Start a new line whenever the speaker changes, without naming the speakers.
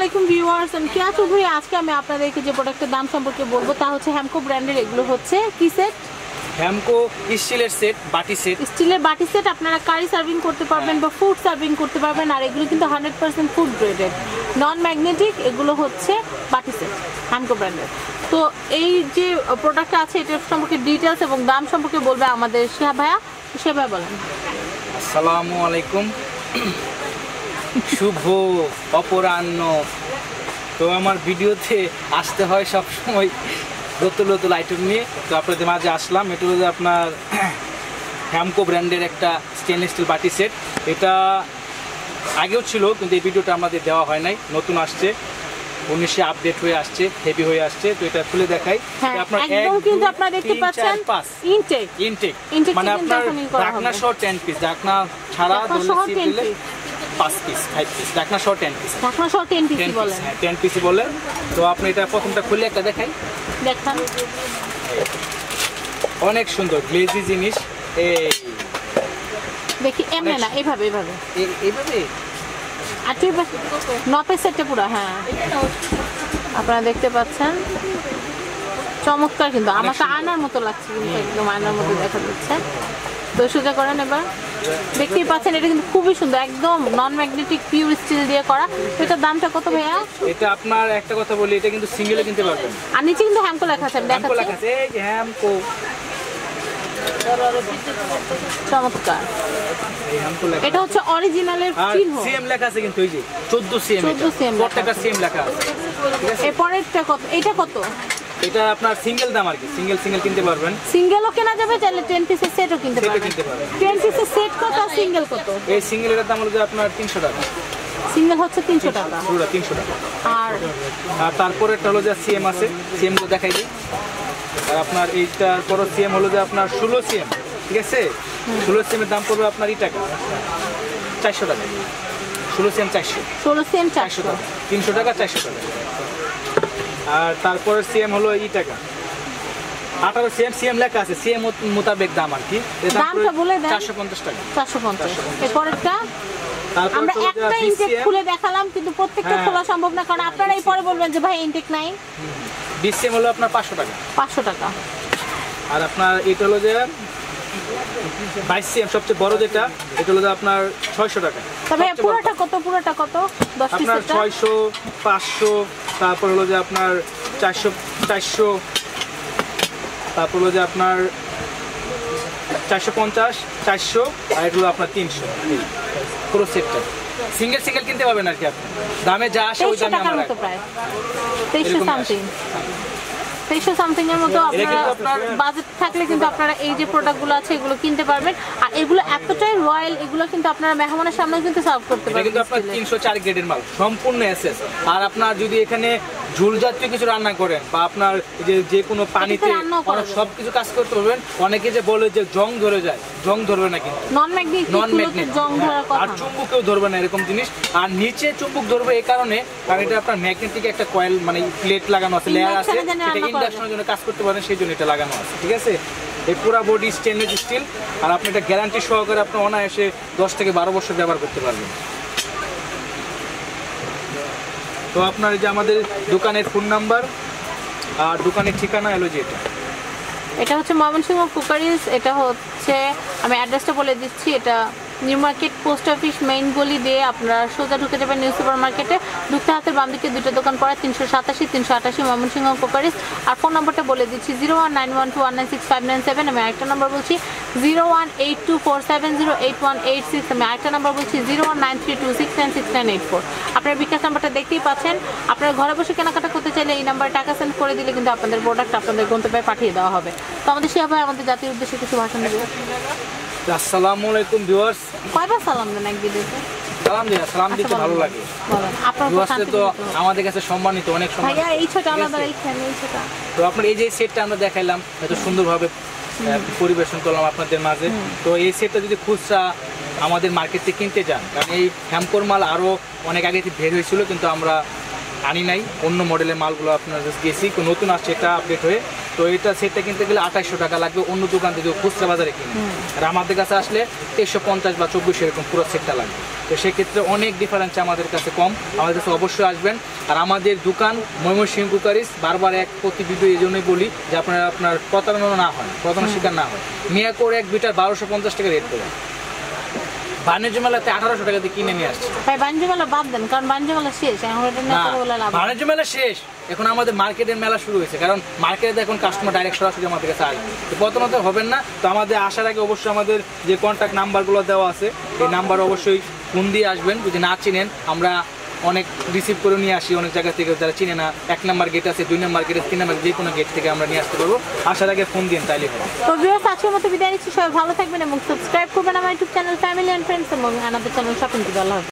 আলাইকুম ভিউয়ার্স, আমি কেয়া চৌধুরী। আজকে আমি আপনাদেরকে যে প্রোডাক্টের দাম সম্পর্কে বলবো তা হচ্ছে হ্যামকো ব্র্যান্ডের। এগুলো হচ্ছে কি সেট?
হ্যামকো স্টিলের সেট, বাটি সেট।
স্টিলের বাটি সেট আপনারা কারি সার্ভিং করতে পারবেন বা ফুড সার্ভিং করতে পারবেন। আর এগুলো কিন্তু 100% ফুড গ্রেডেড, নন ম্যাগনেটিক। এগুলো হচ্ছে বাটি সেট হ্যামকো ব্র্যান্ডের। তো এই যে প্রোডাক্টটা আছে এটার সম্পর্কে ডিটেলস এবং দাম সম্পর্কে বলবে আমাদের শিহাব ভাইয়া। শিহাব ভাইয়া বলেন।
আসসালামু আলাইকুম, শুভ অপরাহ্ন। তো আমার ভিডিওতে আসতে হয় সবসময় নতুন নতুন আইটেম নিয়ে। তো আপনাদের মাঝে আসলাম। এটা হচ্ছে আপনার হ্যামকো ব্র্যান্ডের একটা স্টেনলেস স্টিল বাটি সেট। এটা আগেও ছিল কিন্তু এই ভিডিওটা আমাদের দেওয়া হয় নাই, নতুন আসছে, 19 আপডেট হয়ে আসছে, হেভি হয়ে আসছে। তো এটা খুলে দেখাই।
আপনার একদম কিন্তু আপনারা দেখতে পাচ্ছেন ইনটেক
মানে আপনার ঢাকনা সহ 10 পিস, ঢাকনা ছাড়া দিলে 5 পিস 5 পিস, ঢাকনা সহ 10 পিস,
ঢাকনা সহ 10 পিস বলে।
হ্যাঁ 10 পিস বলে। তো আপনি এটা প্রথমটা খুলে একটা দেখাই,
দেখান।
অনেক সুন্দর গ্লেজি জিনিস। এই
দেখি এমনে না, এইভাবে এইভাবে
এইভাবে
আর ঠিক নপের সেটটা পুরো। হ্যাঁ আপনারা দেখতে পাচ্ছেন, চমৎকার। কিন্তু আমাকে আয়নার মতো লাগছে, কিন্তু একদম আয়নার মতো দেখা যাচ্ছে। তো সোজা করেন এবার, দেখতেই পাচ্ছেন এটা কিন্তু খুবই সুন্দর, একদম নন ম্যাগনেটিক পিওর স্টিল দিয়ে করা। এটার দামটা কত ভাইয়া?
এটা আপনার একটা কথা বলি, এটা কিন্তু সিঙ্গেলে কিনতে পারবেন।
আর নিচে কিন্তু হ্যামকো লেখা আছে,
হ্যামকো লেখা আছে, এই যে হ্যামকো।
চমৎকার। এটা হচ্ছে অরিজিনালের চিহ্ন,
সিএম লেখা আছে কিন্তু, এই যে 14 সিএম, প্রত্যেকটা সিএম লেখা আছে। ঠিক আছে,
এরপরেরটা কত? এটা কত?
এটা আপনার সিঙ্গেল দাম আর কি, সিঙ্গেল কিনতে পারবেন।
সিঙ্গেলও কেনা যাবে, চাইলে 10 পিসের সেটও কিনতে পারবেন। 10 পিসের সেট কত আর সিঙ্গেল কত?
এই সিঙ্গেলের দাম হলো যে আপনার 300 টাকা।
সিঙ্গেল হচ্ছে 300 টাকা,
পুরো 300 টাকা। আর তারপরে একটা হলো যে সিএম আছে, সিএম গুলো দেখাই দিই। আর আপনার এইটার পর সিএম হলো যে আপনার 16 সিএম। ঠিক আছে, 16 সিএম এর দাম পড়বে আপনার এই টাকা 400 টাকা। 16 সিএম 400,
16 সিএম 400
টাকা, 300 টাকা 400 টাকা। আর তারপরে সিএম হলো এই টাকা 18 সিএম লেখা আছে, সিএম মোতাবেক দাম আর কি।
দামটা বলে দেন।
450 টাকা।
450। এরপরেরটা আমরা একটা ইনটেক খুলে দেখালাম, কিন্তু প্রত্যেকটা খোলা সম্ভব না, কারণ আপনারা এই পরে বলবেন যে ভাই ইনটেক নাই।
20 সিএম হলো আপনার 500 টাকা।
500 টাকা।
আর আপনার এটা হলো যে 22 সিএম সবচেয়ে বড় যেটা, এটা হলো যে আপনার 600 টাকা।
তবে পুরোটা কত? পুরোটা কত? 10 পিস
আপনার 600, 500, তারপর হলো যে আপনার 400, তারপর হলো যে আপনার 450, 400, আর এটা হলো আপনার 300। পুরো সেটটা সিঙ্গেল কিনতে পারবেন আর কি। আপনি দামে যা আসে ওই দামে আমরা
প্রায় 2300 সামথিং, 2300 সামথিং এর মতো আপনার বাজেট থাকলে কিন্তু আপনারা এই যে প্রোডাক্টগুলো আছে এগুলো কিনতে পারবেন। আর এগুলো এতটাই রয়্যাল, এগুলো কিন্তু আপনারা মেহমানের সামনে কিন্তু সার্ভ করতে পারবেন।
কিন্তু আপনার 304 গ্রেডের মাল, সম্পূর্ণ এসএস। আর আপনার যদি এখানে ঝুল জাতীয় কিছু রান্না করেন বা আপনার যে কোনো পানিতে সবকিছু কাজ করতে পারবেন। অনেকে যে বলে যে জং ধরে যায়, জং ধরবে না, কিন্তু
নন ম্যাগনেটিক জং ধরার কথা,
আর চুম্বকেও ধরবে না এরকম জিনিস। আর নিচে চুম্বক ধরবে এই কারণে, কারণ এটা আপনার ম্যাগনেটিক একটা কয়েল মানে প্লেট লাগানো আছে, লেয়ার আছে, এটা ইন্ডাকশনের জন্য কাজ করতে পারেন, সেই জন্য এটা লাগানো আছে। ঠিক আছে, এই পুরো বডি স্টেনলেস স্টিল। আর আপনি এটা গ্যারান্টি সহকারে আপনি অনায়াসে 10 থেকে 12 বছর ব্যবহার করতে পারবেন। তো আপনার এই যে আমাদের দোকানের ফোন নাম্বার আর দোকানের ঠিকানা এলো যে
এটা হচ্ছে ময়মনসিংহ কুকারিজ। এটা হচ্ছে আমি অ্যাড্রেসটা বলে দিচ্ছি, এটা new market post office main গলি দিয়ে আপনারা সোজা ঢুকে যাবেন নিউ সুপার মার্কেটে। ঢুকতে হাতের বাম দিকে দুটো দোকান পড়ে, 387, 388 ময়মনসিংহ কুকারিজ। আর ফোন নম্বরটা বলে দিচ্ছি 01912196597। আমি আরেকটা নম্বর বলছি 01824708186। আমি আরেকটা নম্বর বলছি 01932696984। আপনার বিকাশ নাম্বারটা দেখতেই পাচ্ছেন। আপনারা ঘরে বসে কেনাকাটা করতে চাইলে এই নাম্বারে টাকা সেন্ড করে দিলে কিন্তু আপনাদের প্রোডাক্ট আপনাদের গন্তব্যে পাঠিয়ে দেওয়া হবে। তো আমাদের শিহাব ভাই আমাদের জাতির উদ্দেশ্যে কিছু ভাষণ দেবে।
আসসালামু আলাইকুম ভিউয়ার্স।
কয়বার সালাম দেন এক ভিডিওতে?
সালাম দিতে ভালো লাগে। আপনার তো আমাদের কাছে সম্মানিত, অনেক সম্মানিত।
ভাইয়া এই ছোট আলাদা এইখানে এই ছোট।
তো আপনার এই যে সেটটা আমরা দেখাইলাম, এত সুন্দরভাবে পরিবেশন করলাম আপনাদের মাঝে। তো এই সেটটা যদি খুচরা আমাদের মার্কেট থেকে কিনতে যান, কারণ এই হ্যামকোর মাল আরও অনেক আগে বের হয়েছিল, কিন্তু আমরা আনি নাই। অন্য মডেলের মালগুলো আপনার গেছি, নতুন আসছে এটা আপডেট হয়ে। তো এটা সেটটা কিনতে গেলে 2800 টাকা লাগবে অন্য দোকান থেকে খুচরা বাজারে কিনে। আর আমাদের কাছে আসলে 2350 বা 2400 এরকম পুরো সেটটা লাগবে। তো সেক্ষেত্রে অনেক ডিফারেন্স আমাদের কাছে কম, আমাদের কাছে অবশ্যই আসবেন। আর আমাদের দোকান ময়মনসিংহ কুকারিজ, বারবার এক প্রতি ভিডিও এই জন্যই বলি যে আপনার প্রতারণা না হয়, প্রতারণার শিকার না হয়। মিয়াকোর এক বিটার 1250 টাকা রেট করে, বাণিজ্য মেলাতে 1800 টাকা দিয়ে কিনে নিয়ে আসছে।
ভাই বাণিজ্য মেলা বাদ দেন, কারণ বাণিজ্য মেলা শেষ, এখন এটা না করে বলে লাভ।
বাণিজ্য মেলা শেষ, এখন আমাদের মার্কেটের মেলা শুরু হয়েছে, কারণ মার্কেটে এখন কাস্টমার ডাইরেক্ট সরাসরি আমাদের কাছে আসবে। তো প্রথমত হবেন না, তো আমাদের আসার আগে অবশ্যই আমাদের যে কন্ট্যাক্ট নাম্বারগুলো দেওয়া আছে এই নাম্বার অবশ্যই ফোন দিয়ে আসবেন। যদি না চিনেন আমরা অনেক রিসিভ করে নিয়ে আসি অনেক জায়গা থেকে, যারা চিনে না 1 নাম্বার গেট আছে, 2 নাম্বার গেট আছে, 3 নাম্বার, যে কোনো গেট থেকে আমরা নিয়ে আসতে পারবো। আসার আগে ফোন দিন তাইলে হবে।
তো ভিউয়ার্স আজকের মতো বিদায় নিচ্ছি, সবাই ভালো থাকবেন এবং সাবস্ক্রাইব করবেন আমার YouTube channel family and friends এবং আমাদের চ্যানেল শপিং টিপ। আল্লাহ হাফেজ।